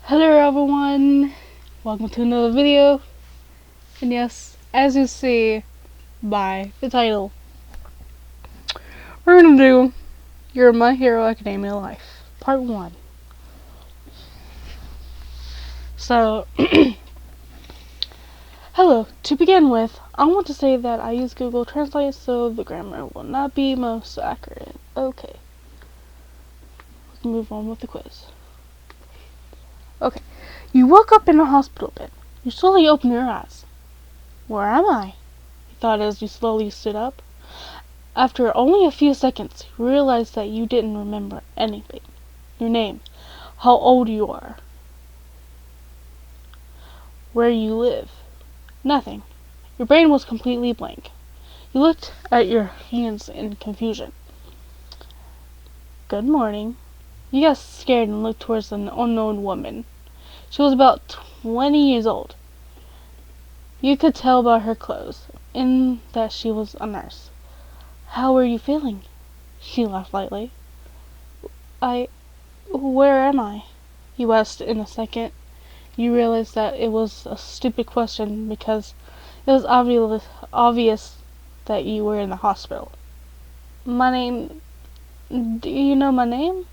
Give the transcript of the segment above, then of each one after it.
Hello everyone, welcome to another video, and yes, as you see by the title, we're gonna do Your My Hero Academia Life, Part 1. So, hello, to begin with, I want to say that I use Google Translate so the grammar will not be most accurate. Okay, let's move on with the quiz. Okay, you woke up in a hospital bed. You slowly open your eyes. Where am I? You thought as you slowly stood up. After only a few seconds, you realized that you didn't remember anything. Your name, how old you are, where you live, nothing. Your brain was completely blank. You looked at your hands in confusion. Good morning. You got scared and looked towards an unknown woman. She was about 20 years old. You could tell by her clothes, and that she was a nurse. How were you feeling? She laughed lightly. Where am I? You asked in a second. You realized that it was a stupid question because it was obvious that you were in the hospital. My name... Do you know my name?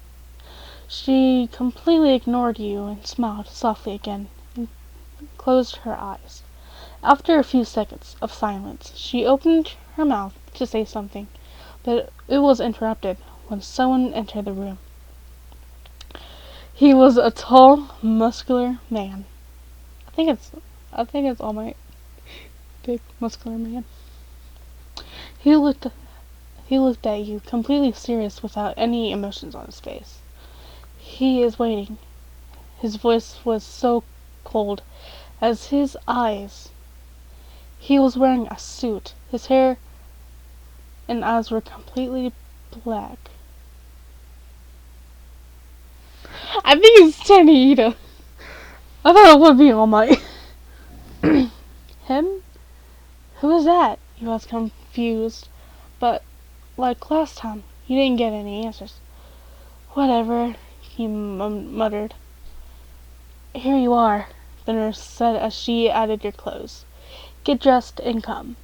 She completely ignored you and smiled softly again and closed her eyes. After a few seconds of silence, she opened her mouth to say something, but it was interrupted when someone entered the room. He was a tall, muscular man. I think it's all my big, muscular man. He looked at you, completely serious without any emotions on his face. He is waiting. His voice was so cold as his eyes. He was wearing a suit. His hair and eyes were completely black. I think it's Tanita. I thought it would be All Might. Him? Who is that? You was confused. But, like last time, you didn't get any answers. Whatever, he muttered. Here you are, the nurse said as she added your clothes. Get dressed and come,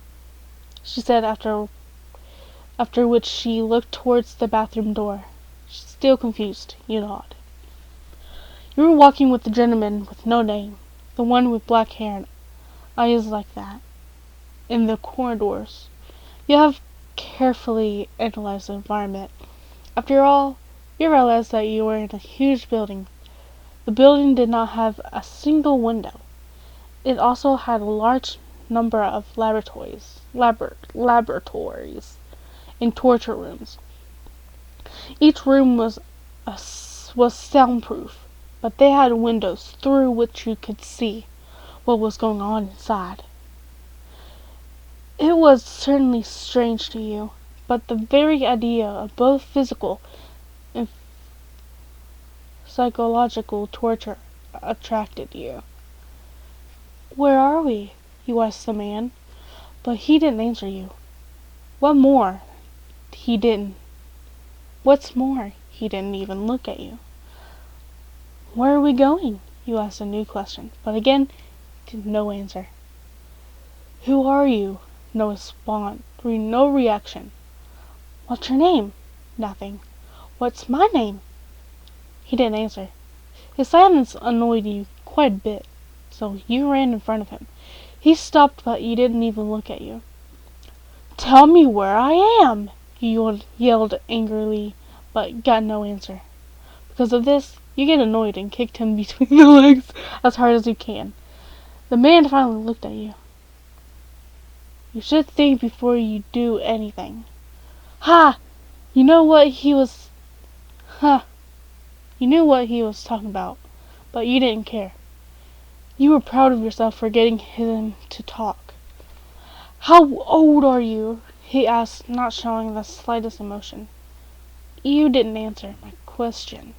she said after which she looked towards the bathroom door. Still confused, you nodded. You were walking with the gentleman with no name, the one with black hair and eyes like that, in the corridors. You have carefully analyzed the environment. After all, you realized that you were in a huge building. The building did not have a single window. It also had a large number of laboratories and torture rooms. Each room was soundproof, but they had windows through which you could see what was going on inside. It was certainly strange to you, but the very idea of both physical and psychological torture attracted you. Where are we? You asked the man, but he didn't answer you. What more? He didn't. What's more, he didn't even look at you. Where are we going? You asked a new question, but again, no answer. Who are you? No response, no reaction. What's your name? Nothing. What's my name? He didn't answer. His silence annoyed you quite a bit, so you ran in front of him. He stopped, but he didn't even look at you. Tell me where I am! You yelled angrily, but got no answer. Because of this, you get annoyed and kicked him between the legs as hard as you can. The man finally looked at you. You should think before you do anything. Ha! You know what he was... You knew what he was talking about, but you didn't care. You were proud of yourself for getting him to talk. How old are you? He asked, not showing the slightest emotion. You didn't answer my question.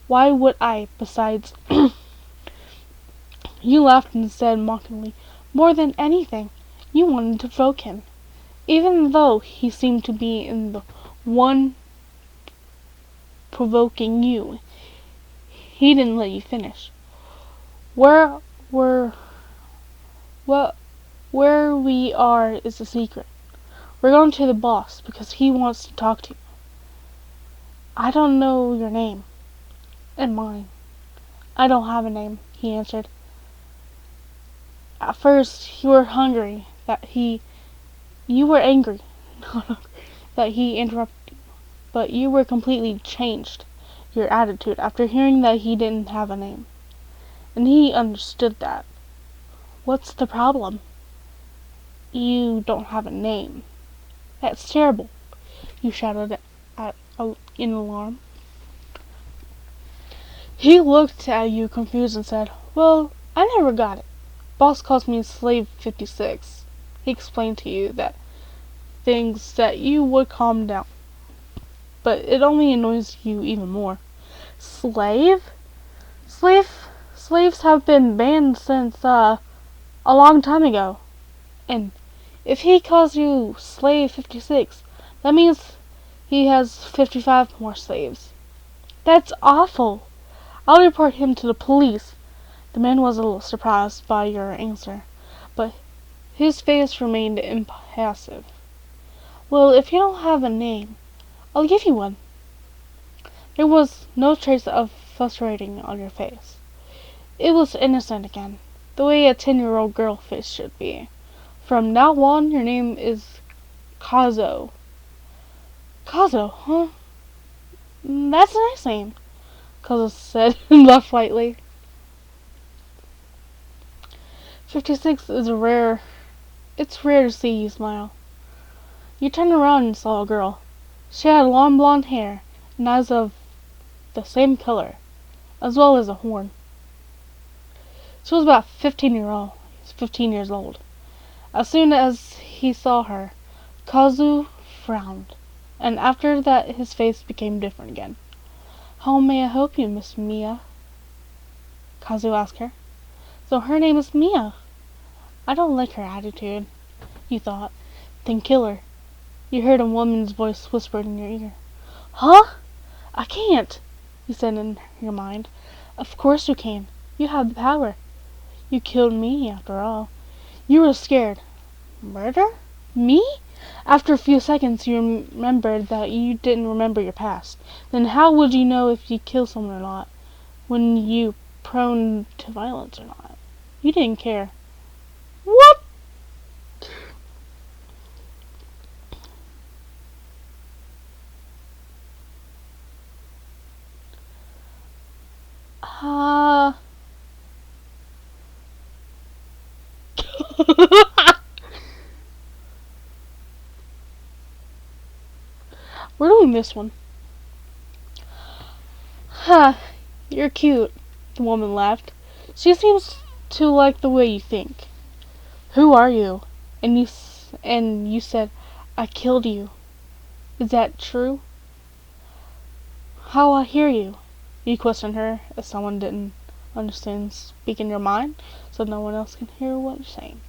Why would I, besides... You laughed and said mockingly, more than anything, you wanted to provoke him. Even though he seemed to be in the one provoking you, he didn't let you finish. Where we're what where we are is a secret. We're going to the boss because he wants to talk to you. I don't know your name. And mine. I don't have a name, he answered. At first you were hungry you were angry that he interrupted you, but you were completely changed your attitude after hearing that he didn't have a name. And he understood that. What's the problem? You don't have a name. That's terrible, you shouted in alarm. He looked at you confused and said, Well, I never got it. Boss calls me Slave 56. He explained to you that things that you would calm down. But it only annoys you even more. Slave? Slaves have been banned since, a long time ago. And if he calls you Slave 56, that means he has 55 more slaves. That's awful. I'll report him to the police. The man was a little surprised by your answer, but his face remained impassive. Well, if you don't have a name, I'll give you one. There was no trace of frustration on your face. It was innocent again, the way a 10-year-old girl face should be. From now on, your name is Kazo. Kazo, huh? That's a nice name, Kazo said and laughed lightly. 56 is rare. It's rare to see you smile. You turned around and saw a girl. She had long blonde hair and eyes of the same color, as well as a horn. She was about 15 years old. As soon as he saw her, Kazu frowned, and after that his face became different again. How may I help you, Miss Mia? Kazu asked her. So her name is Mia. I don't like her attitude, you thought. Then kill her. You heard a woman's voice whispered in your ear. Huh? I can't, you said in your mind. Of course you can. You have the power. You killed me, after all. You were scared. Murder? Me? After a few seconds you remembered that you didn't remember your past. Then how would you know if you killed someone or not? When you prone to violence or not? You didn't care. What? We're doing this one. Huh, you're cute, the woman laughed. She seems to like the way you think. Who are you? And you said, I killed you. Is that true? How I hear you? You questioned her, as someone didn't understand speak in your mind, so no one else can hear what you're saying.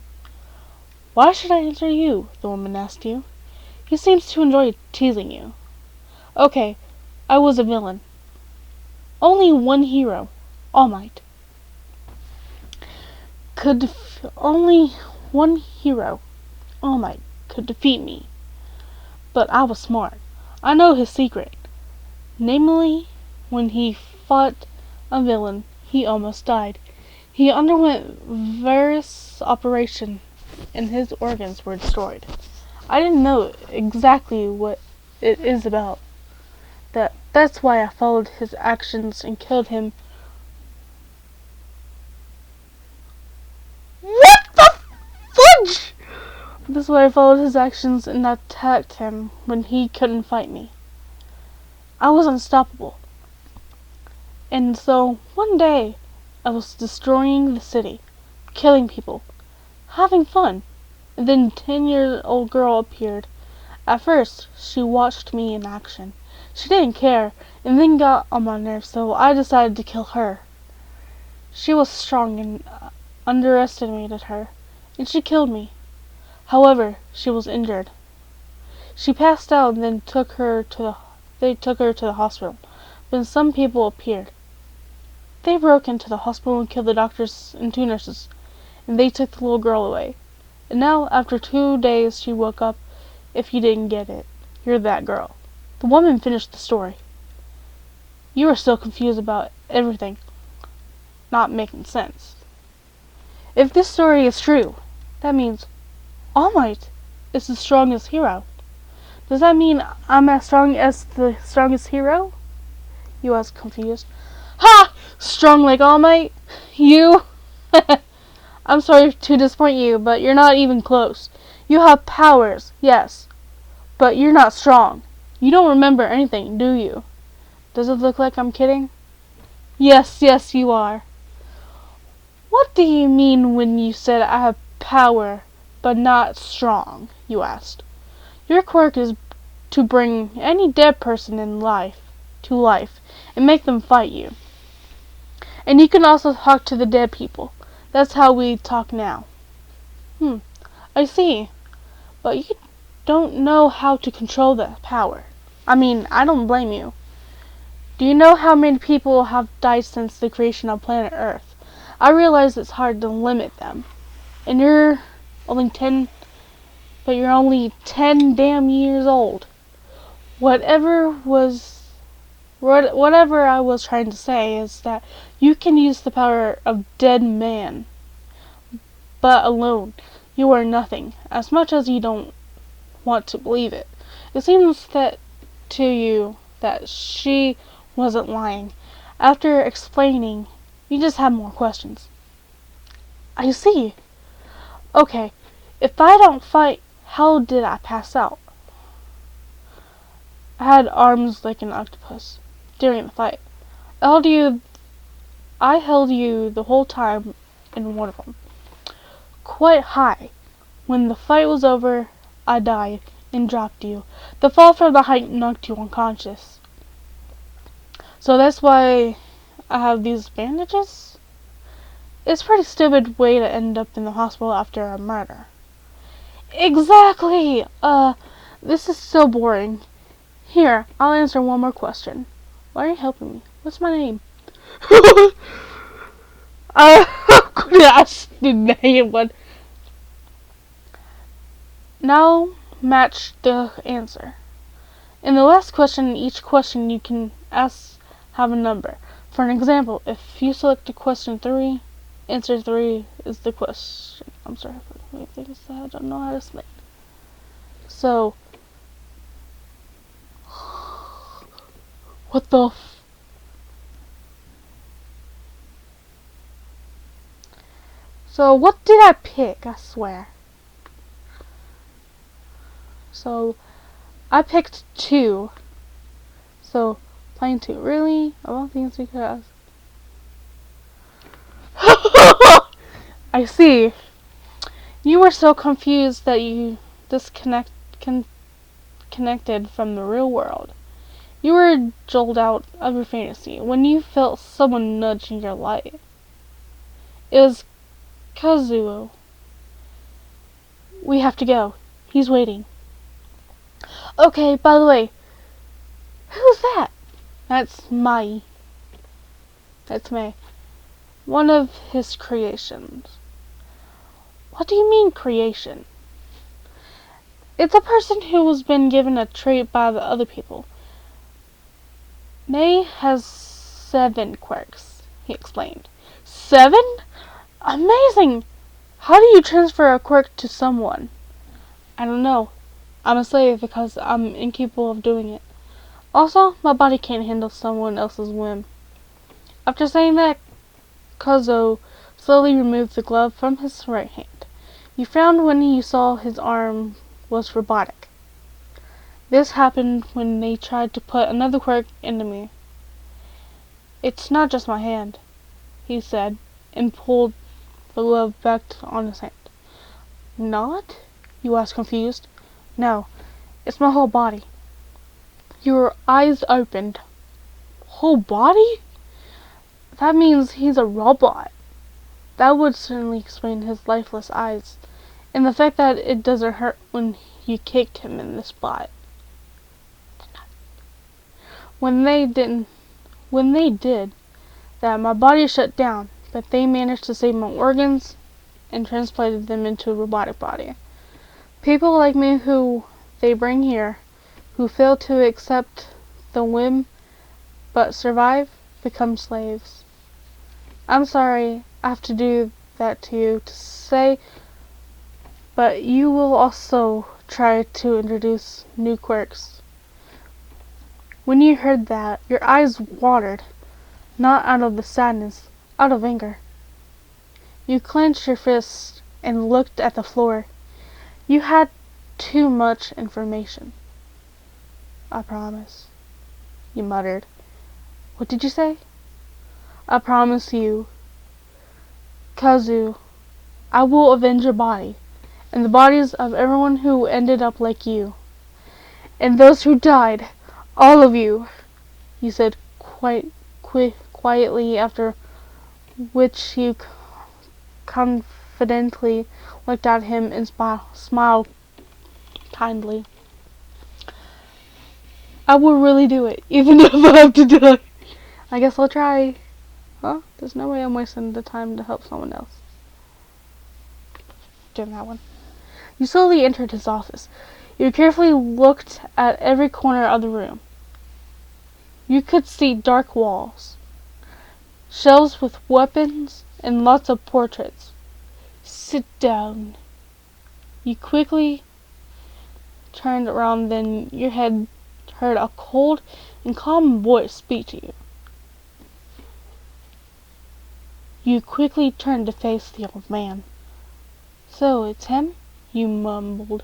Why should I answer you? The woman asked you. He seems to enjoy teasing you. Okay, I was a villain. Only one hero, All Might. Only one hero, All Might, could defeat me. But I was smart. I know his secret. Namely, when he fought a villain, he almost died. He underwent various operations and his organs were destroyed. I didn't know exactly what it is about. That's why I followed his actions and killed him. What the fudge? That's why I followed his actions and attacked him when he couldn't fight me. I was unstoppable. And so, one day, I was destroying the city, killing people, having fun. And then a 10-year-old girl appeared. At first, she watched me in action. She didn't care, and then got on my nerves, so I decided to kill her. She was strong and underestimated her, and she killed me. However, she was injured. She passed out and then they took her to the hospital. Then some people appeared. They broke into the hospital and killed the doctors and 2 nurses, and they took the little girl away. And now, after 2 days, she woke up. If you didn't get it, you're that girl." The woman finished the story. "You are still confused about everything not making sense. If this story is true, that means All Might is the strongest hero. Does that mean I'm as strong as the strongest hero?" You asked, confused. "Ha! Strong like All Might? You?" "I'm sorry to disappoint you, but you're not even close. You have powers, yes, but you're not strong. You don't remember anything, do you? Does it look like I'm kidding?" Yes, you are." "What do you mean when you said I have power, but not strong?" you asked. "Your quirk is to bring any dead person to life and make them fight you. And you can also talk to the dead people. That's how we talk now." I see. But you don't know how to control that power. I mean, I don't blame you. Do you know how many people have died since the creation of planet Earth? I realize it's hard to limit them. And you're only 10, but you're only 10 damn years old. Whatever I was trying to say is that you can use the power of dead man, but alone you are nothing, as much as you don't want to believe it. It seems that to you that she wasn't lying. After explaining, you just have more questions. I see. Okay, if I don't fight, how did I pass out? I had arms like an octopus during the fight. I held you the whole time in one of them, quite high. When the fight was over, I died and dropped you. The fall from the height knocked you unconscious. So that's why I have these bandages? It's a pretty stupid way to end up in the hospital after a murder. Exactly! This is so boring. Here, I'll answer one more question. Why are you helping me? What's my name? Could ask the name, but now match the answer. In the last question, each question you can ask have a number. For an example, if you select question 3, answer 3 is the question. I'm sorry if I don't know how to explain. So, what the So, what did I pick? I swear. So, I picked 2. So, playing 2. Really? I don't think we could ask. I see. You were so confused that you disconnected from the real world. You were jolted out of your fantasy when you felt someone nudging your light. It was Kazuo. We have to go. He's waiting. Okay, by the way, who's that? That's Mai. That's May. One of his creations. What do you mean, creation? It's a person who has been given a trait by the other people. May has 7 quirks, he explained. 7? Amazing! How do you transfer a quirk to someone? I don't know. I'm a slave because I'm incapable of doing it. Also, my body can't handle someone else's whim. After saying that, Kazuo slowly removed the glove from his right hand. You frowned when you saw his arm was robotic. This happened when they tried to put another quirk into me. It's not just my hand, he said, and pulled the glove back on his hand. Not? You asked, confused. No, it's my whole body. Your eyes opened. Whole body? That means he's a robot. That would certainly explain his lifeless eyes, and the fact that it doesn't hurt when you kicked him in the spot. When they did, that my body shut down, but they managed to save my organs and transplanted them into a robotic body. People like me who they bring here, who fail to accept the whim but survive, become slaves. I'm sorry I have to do that to you to say, but you will also try to introduce new quirks. When you heard that, your eyes watered, not out of the sadness, out of anger. You clenched your fists and looked at the floor. You had too much information. I promise, you muttered. What did you say? I promise you, Kazu, I will avenge your body, and the bodies of everyone who ended up like you. And those who died, all of you, he said quietly, after which he confidently looked at him and smiled kindly. I will really do it, even if I have to die. I guess I'll try. Huh? There's no way I'm wasting the time to help someone else. Doing that one. You slowly entered his office. You carefully looked at every corner of the room. You could see dark walls, shelves with weapons, and lots of portraits. Sit down. You quickly turned around, then your head heard a cold and calm voice speak to you. You quickly turned to face the old man. So, it's him? You mumbled.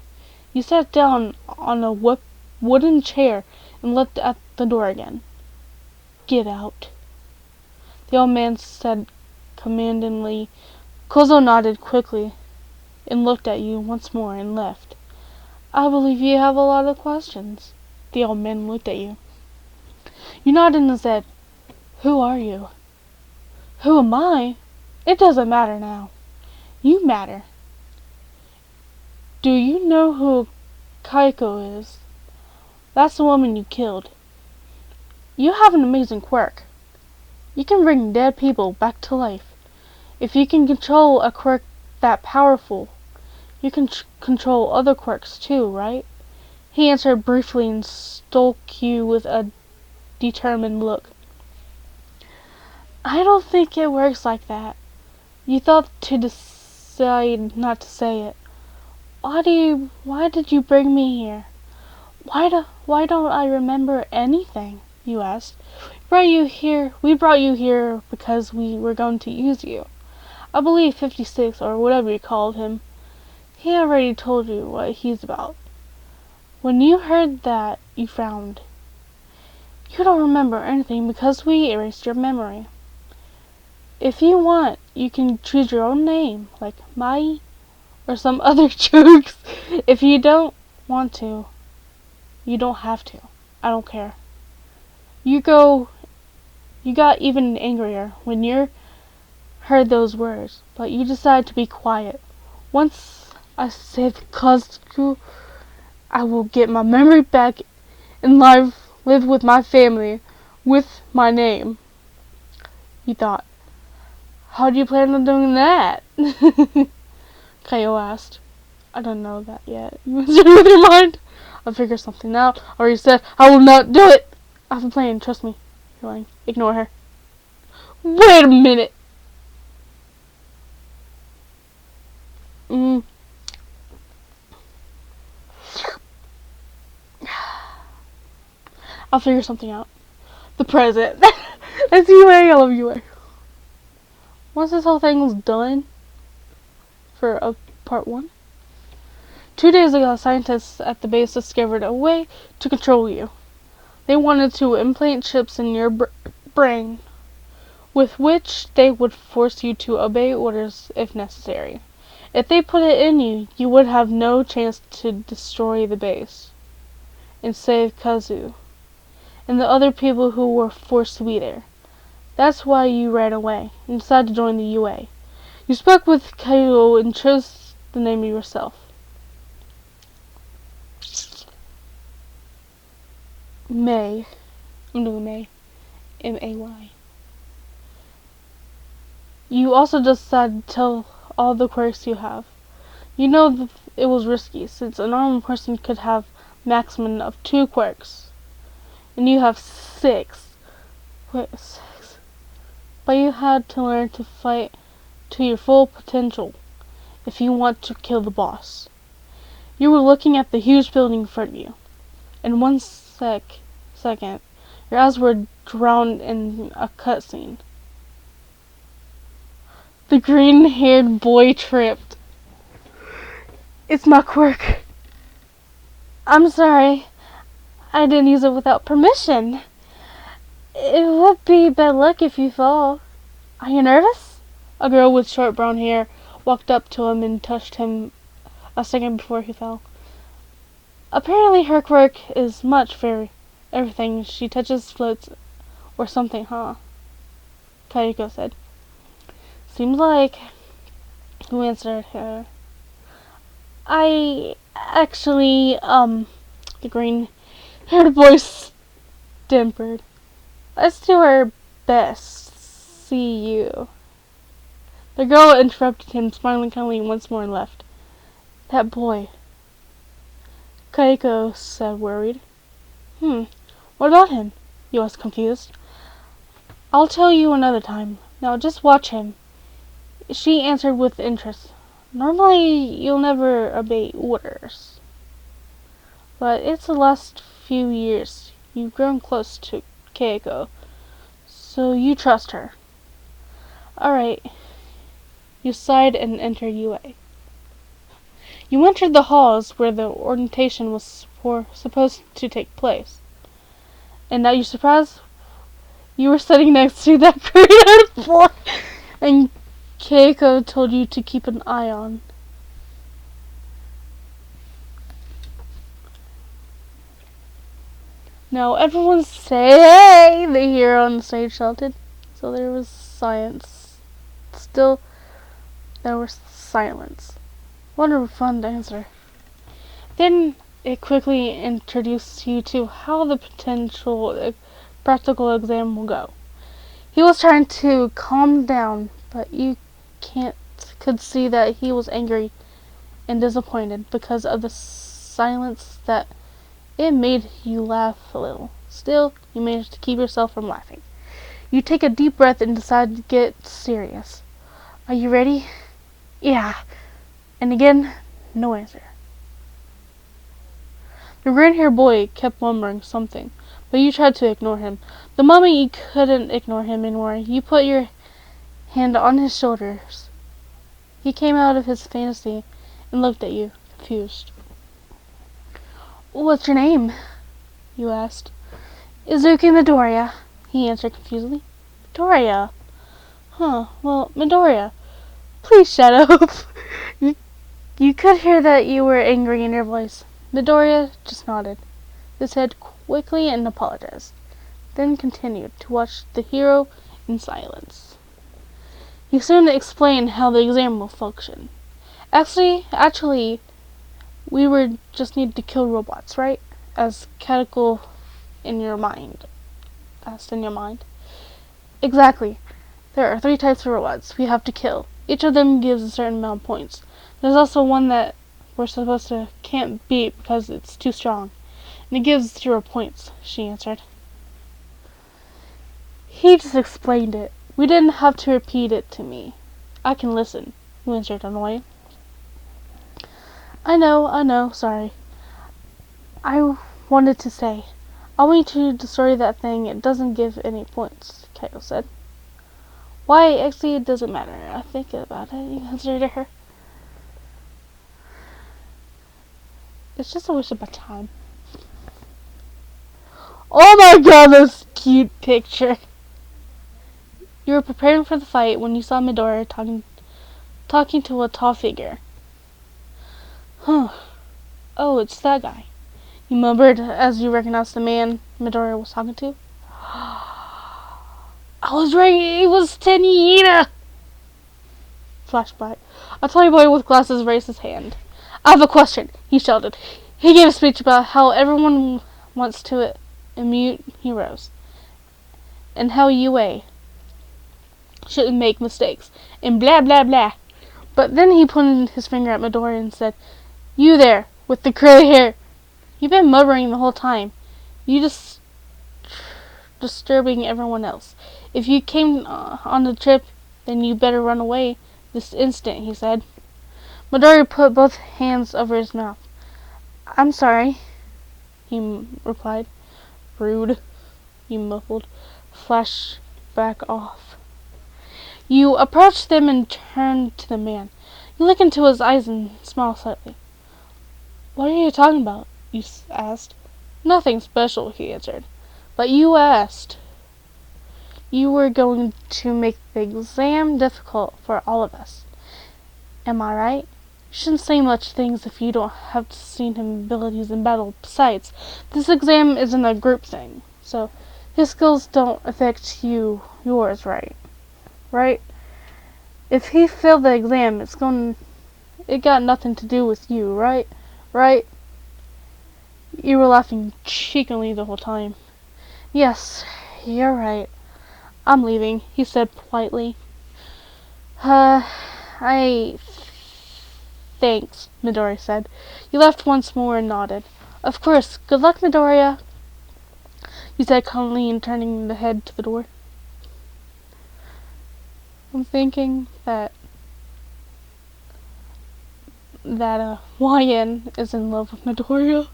You sat down on a wooden chair and looked at the door again. Get out, the old man said commandingly. Kozo nodded quickly and looked at you once more and left. I believe you have a lot of questions. The old man looked at you. You nodded and said, Who are you? Who am I? It doesn't matter now. You matter. Do you know who Kaiko is? That's the woman you killed. You have an amazing quirk. You can bring dead people back to life. If you can control a quirk that powerful, you can control other quirks too, right? He answered briefly and struck you with a determined look. I don't think it works like that. You thought to decide not to say it. Why did you bring me here? Why don't I remember anything? You asked. We brought you here because we were going to use you. I believe 56, or whatever you called him, he already told you what he's about. When you heard that, you frowned. You don't remember anything because we erased your memory. If you want, you can choose your own name, like Mai, or some other jokes. If you don't want to, you don't have to. I don't care. You got even angrier when you heard those words, but you decided to be quiet. Once I save Kazuku, I will get my memory back and live with my family, with my name. He thought. How do you plan on doing that? Kaio asked. I don't know that yet. You answered with your mind. I'll figure something out. Or you said, I will not do it. I have a plan, trust me. You're lying. Ignore her. Wait a minute. I'll figure something out. The present. That's UA. I love UA. Once this whole thing was done for part 1, 2 days ago, scientists at the base discovered a way to control you. They wanted to implant chips in your brain, with which they would force you to obey orders if necessary. If they put it in you, you would have no chance to destroy the base and save Kazu and the other people who were forced to be there. That's why you ran away and decided to join the UA. You spoke with Kaio and chose the name of yourself. May. I'm doing May. M-A-Y. You also decided to tell all the quirks you have. You know that it was risky, since a normal person could have maximum of 2 quirks. And you have 6. Wait, 6. But you had to learn to fight to your full potential if you want to kill the boss. You were looking at the huge building in front of you. In one second, your eyes were drowned in a cutscene. The green-haired boy tripped. It's my quirk. I'm sorry. I didn't use it without permission. It would be bad luck if you fall. Are you nervous? A girl with short brown hair walked up to him and touched him a second before he fell. Apparently her quirk is much for everything she touches floats or something, huh? Kayako said. Seems like. Who answered her? I actually, the green-haired boy stammered. Let's do our best. See you. The girl interrupted him, smiling kindly once more and left. That boy, Kayako said, worried. What about him? You asked, confused. I'll tell you another time. Now just watch him. She answered with interest. Normally, you'll never obey orders. But it's the last few years. You've grown close to Kayako, so you trust her. Alright. You sighed and entered UA. You entered the halls where the orientation was supposed to take place. And now you're surprised? You were sitting next to that green-haired boy, and Kayako told you to keep an eye on. Now everyone say hey, the hero on the stage shouted. So there was silence. Still, there was silence. What a fun answer. Then it quickly introduced you to how the potential practical exam will go. He was trying to calm down, but you could see that he was angry and disappointed because of the silence that it made you laugh a little. Still, you managed to keep yourself from laughing. You take a deep breath and decide to get serious. Are you ready? Yeah. And again, no answer. The green-haired boy kept murmuring something, but you tried to ignore him. The moment you couldn't ignore him anymore, you put your hand on his shoulders. He came out of his fantasy and looked at you, confused. What's your name? You asked. Izuki Midoriya, he answered confusedly. Midoriya? Huh, well, Midoriya, please shut up. You could hear that you were angry in your voice. Midoriya just nodded his head quickly and apologized, then continued to watch the hero in silence. He soon explained how the exam will function. Actually, we just need to kill robots, right? As Catechol in your mind. Asked in your mind. Exactly. There are 3 types of robots we have to kill. Each of them gives a certain amount of points. There's also one that we're supposed to can't beat because it's too strong. And it gives 0 points, she answered. He just explained it. We didn't have to repeat it to me. I can listen, you answered annoyed. I know, sorry. I wanted to say, I want you to destroy that thing. It doesn't give any points, Kayako said. Why, actually, it doesn't matter. I think about it, you answered her. It's just a waste of my time. Oh my god, this cute picture. You were preparing for the fight when you saw Midoriya talking to a tall figure. Huh. Oh, it's that guy. You murmured as you recognized the man Midoriya was talking to. I was right, it was Tenyiita! Flashback. A tall boy with glasses raised his hand. I have a question, he shouted. He gave a speech about how everyone wants to immute heroes, and how UA shouldn't make mistakes, and blah blah blah. But then he pointed his finger at Midori and said, "You there, with the gray hair. You've been muttering the whole time. You just disturbing everyone else. If you came on the trip, then you better run away this instant," he said. Midori put both hands over his mouth. "I'm sorry," he replied. "Rude," he muffled. Flash back off. You approached them and turned to the man. You look into his eyes and smile slightly. "What are you talking about?" you asked. "Nothing special," he answered. "But you asked. You were going to make the exam difficult for all of us. Am I right? You shouldn't say much things if you don't have seen his abilities in battle. Besides, this exam isn't a group thing, so his skills don't affect yours, right? Right? If he failed the exam, it got nothing to do with you, right? Right?" You were laughing cheekily the whole time. "Yes, you're right. I'm leaving," he said politely. I... Thanks," Midori said. You laughed once more and nodded. "Of course. Good luck, Midoriya," he said calmly and turning the head to the door. I'm thinking that YN is in love with Midoriya.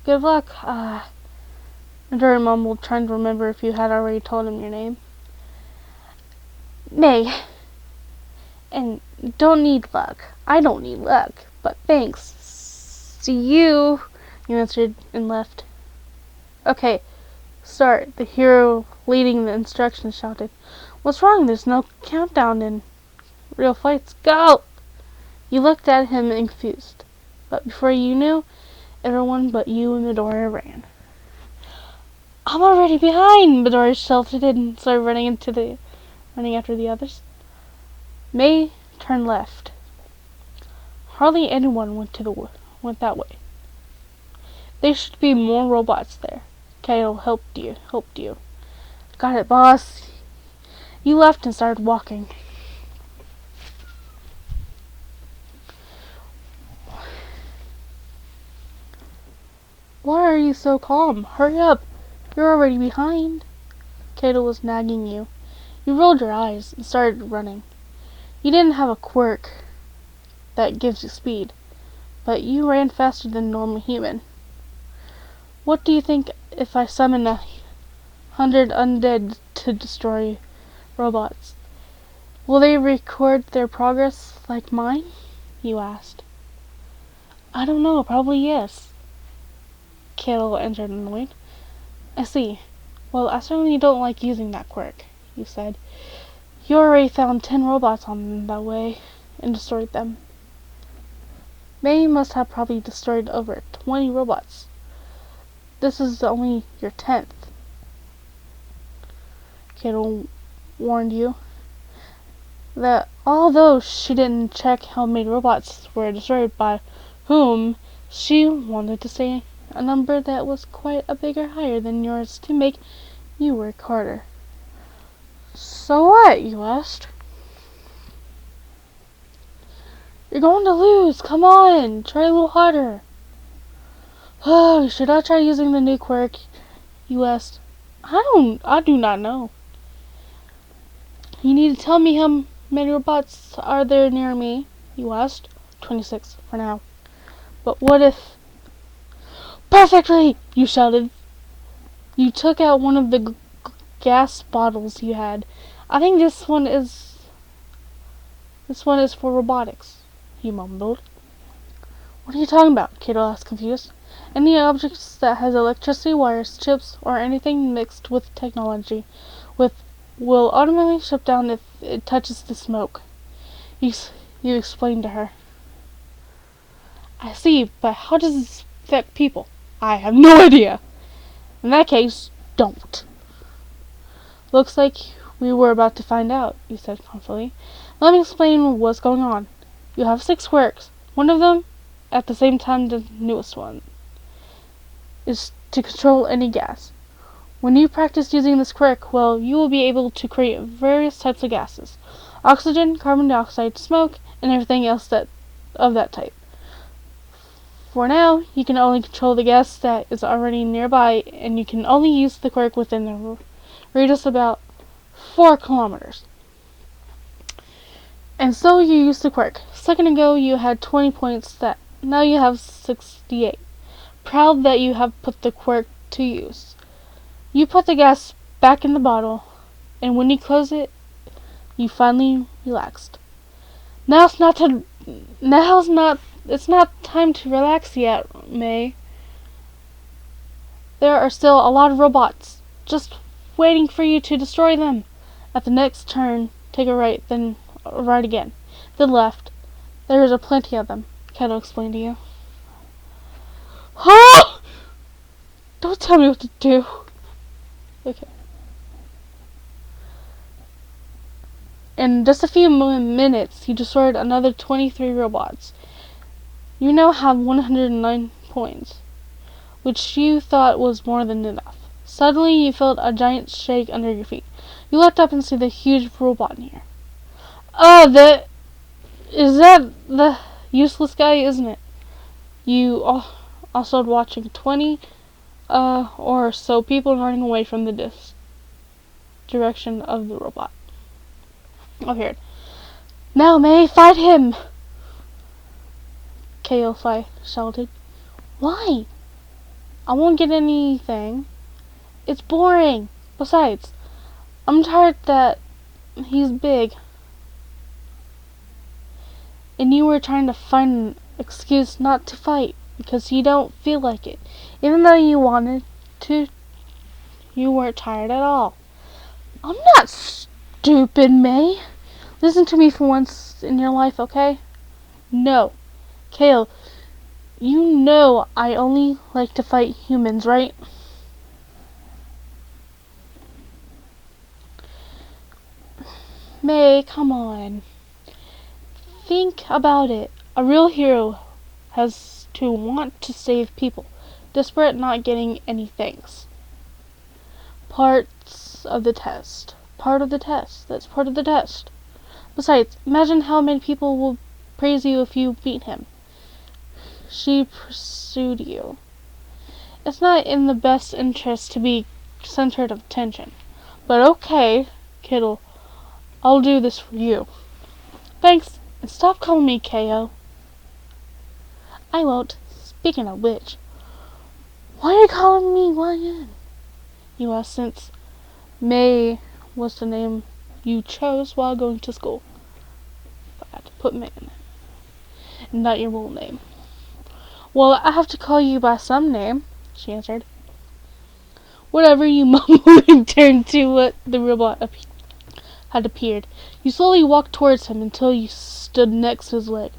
Good luck. Midori mumbled, trying to remember if you had already told him your name. "Nay. And don't need luck. I don't need luck. But thanks. See you," you answered and left. "Okay. Start," the hero leading the instructions shouted. "What's wrong? There's no countdown in real fights. Go!" You looked at him confused. But before you knew, everyone but you and Midori ran. "I'm already behind!" Midori shouted and started running after the others. May turned left. Hardly anyone went that way. There should be more robots there. Kyle helped you. "Got it, boss." You left and started walking. "Why are you so calm? Hurry up. You're already behind." Kato was nagging you. You rolled your eyes and started running. You didn't have a quirk that gives you speed, but you ran faster than a normal human. What do you think if I summon 100 undead to destroy robots? Will they record their progress like mine? You asked. "I don't know, probably yes." Kato answered annoyed. "I see. Well, I certainly don't like using that quirk," you said. "You already found 10 robots on that way and destroyed them. May must have probably destroyed over 20 robots. This is only your 10th. Kato warned you that although she didn't check how many robots were destroyed by whom, she wanted to say a number that was quite a bigger higher than yours to make you work harder. "So what?" you asked. "You're going to lose. Come on, try a little harder." "Oh, should I try using the new quirk?" you asked. I do not know." "You need to tell me how many robots are there near me?" you asked. 26 for now. "But what if..." "Perfectly!" you shouted. You took out one of the gas bottles you had. "I think this one is for robotics," he mumbled. "What are you talking about?" Kato asked, confused. "Any objects that has electricity, wires, chips, or anything mixed with technology will automatically shut down if it touches the smoke." You explained to her. "I see, but how does this affect people?" "I have no idea." "In that case, don't." "Looks like we were about to find out," you said confidently. "Let me explain what's going on. You have 6 quirks. One of them, at the same time the newest one, is to control any gas. When you practice using this quirk, well, you will be able to create various types of gases. Oxygen, carbon dioxide, smoke, and everything else of that type. For now, you can only control the gas that is already nearby, and you can only use the quirk within a radius about 4 kilometers. And so you use the quirk. A second ago you had 20 points now you have 68. Proud that you have put the quirk to use. You put the gas back in the bottle, and when you close it, you finally relaxed. It's not time to relax yet, May. There are still a lot of robots, just waiting for you to destroy them. At the next turn, take a right, then a right again, then left. There is a plenty of them, Kato explained to you. Huh? Don't tell me what to do. Okay. In just a few minutes, you destroyed another 23 robots. You now have 109 points, which you thought was more than enough. Suddenly, you felt a giant shake under your feet. You looked up and see the huge robot near. Is that the useless guy, isn't it? You also watching 20 or so people running away from the direction of the robot. Appeared. Now, May, fight him! Kaofai shouted. Why? I won't get anything. It's boring. Besides, I'm tired that he's big. And you were trying to find an excuse not to fight because you don't feel like it. Even though you wanted to, you weren't tired at all. I'm not stupid, May. Listen to me for once in your life, okay? No. Kale, you know I only like to fight humans, right? May, come on. Think about it. A real hero has to want to save people, desperate not getting any thanks. Part of the test. That's part of the test. Besides, imagine how many people will praise you if you beat him. She pursued you. It's not in the best interest to be centered of attention. But okay, Kittle, I'll do this for you. Thanks, and stop calling me KO. I won't. Speaking of which, why are you calling me YN? You asked, since May was the name you chose while going to school. I had to put May in it, and not your real name. Well, I have to call you by some name, she answered. Whatever, you mumbled and turned to what the robot had appeared. You slowly walked towards him until you stood next to his leg.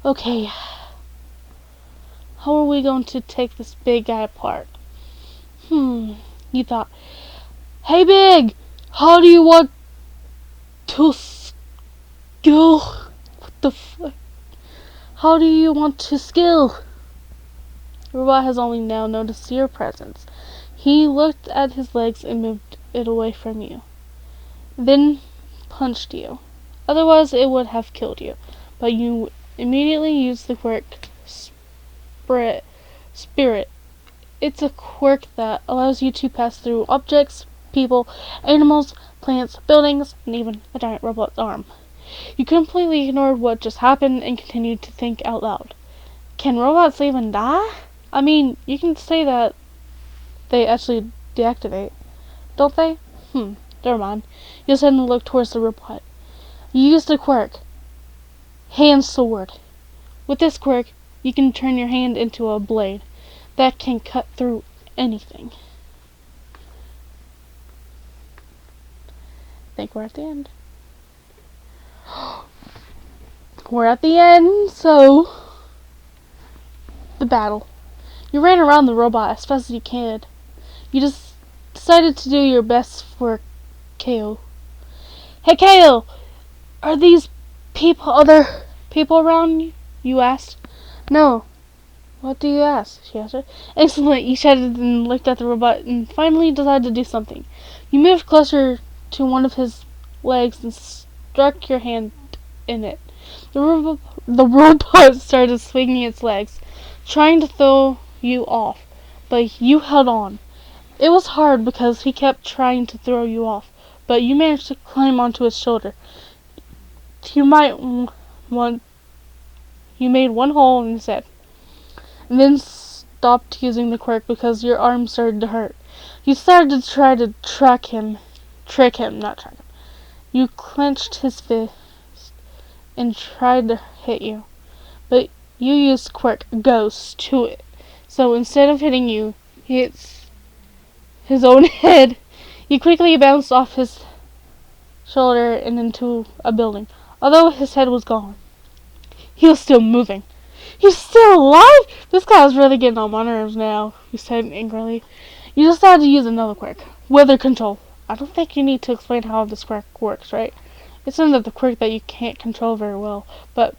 Okay, how are we going to take this big guy apart? You thought. Hey, Big! How do you want to skill? What the fuck? How do you want to skill? The robot has only now noticed your presence. He looked at his legs and moved it away from you. Then punched you. Otherwise it would have killed you. But you immediately used the quirk Spirit. It's a quirk that allows you to pass through objects, people, animals, plants, buildings, and even a giant robot's arm. You completely ignored what just happened and continued to think out loud. Can robots even die? I mean, you can say that they actually deactivate, don't they? Never mind. You suddenly look towards the robot. You use the quirk. Hand sword. With this quirk, you can turn your hand into a blade that can cut through anything. I think we're at the end. We're at the end, so the battle. You ran around the robot as fast as you could. You just decided to do your best for KO. Hey, KO! Are these other people around you? You asked. No. What do you ask? She answered. Excellent, you shouted and looked at the robot and finally decided to do something. You moved closer to one of his legs and struck your hand in it. The robot started swinging its legs, trying to throw you off, but you held on. It was hard because he kept trying to throw you off, but you managed to climb onto his shoulder. You might want you made one hole in his head, and then stopped using the quirk because your arm started to hurt. You started to try to not track him. You clenched his fist and tried to hit you, but you used quirk ghost to it. So instead of hitting you, he hits his own head. You quickly bounced off his shoulder and into a building. Although his head was gone, he was still moving. He's still alive? This guy's really getting on my nerves now, he said angrily. You decided to use another quirk. Weather control. I don't think you need to explain how this quirk works, right? It's another quirk that you can't control very well, but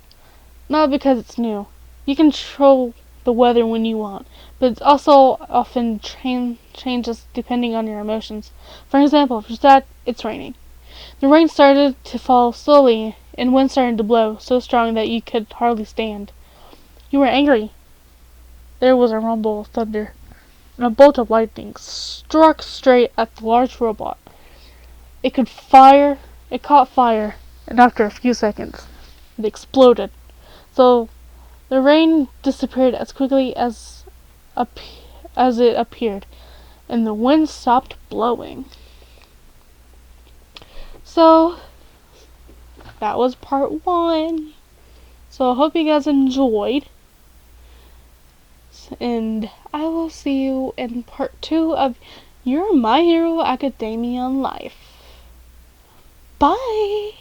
not because it's new. You control the weather when you want, but it also often changes depending on your emotions. For example, if you're sad, it's raining. The rain started to fall slowly, and wind started to blow so strong that you could hardly stand. You were angry. There was a rumble of thunder, and a bolt of lightning struck straight at the large robot. It caught fire, and after a few seconds, it exploded. So the rain disappeared as quickly as it appeared, and the wind stopped blowing. So that was part 1. So I hope you guys enjoyed. And I will see you in part 2 of Your My Hero Academia Life. Bye!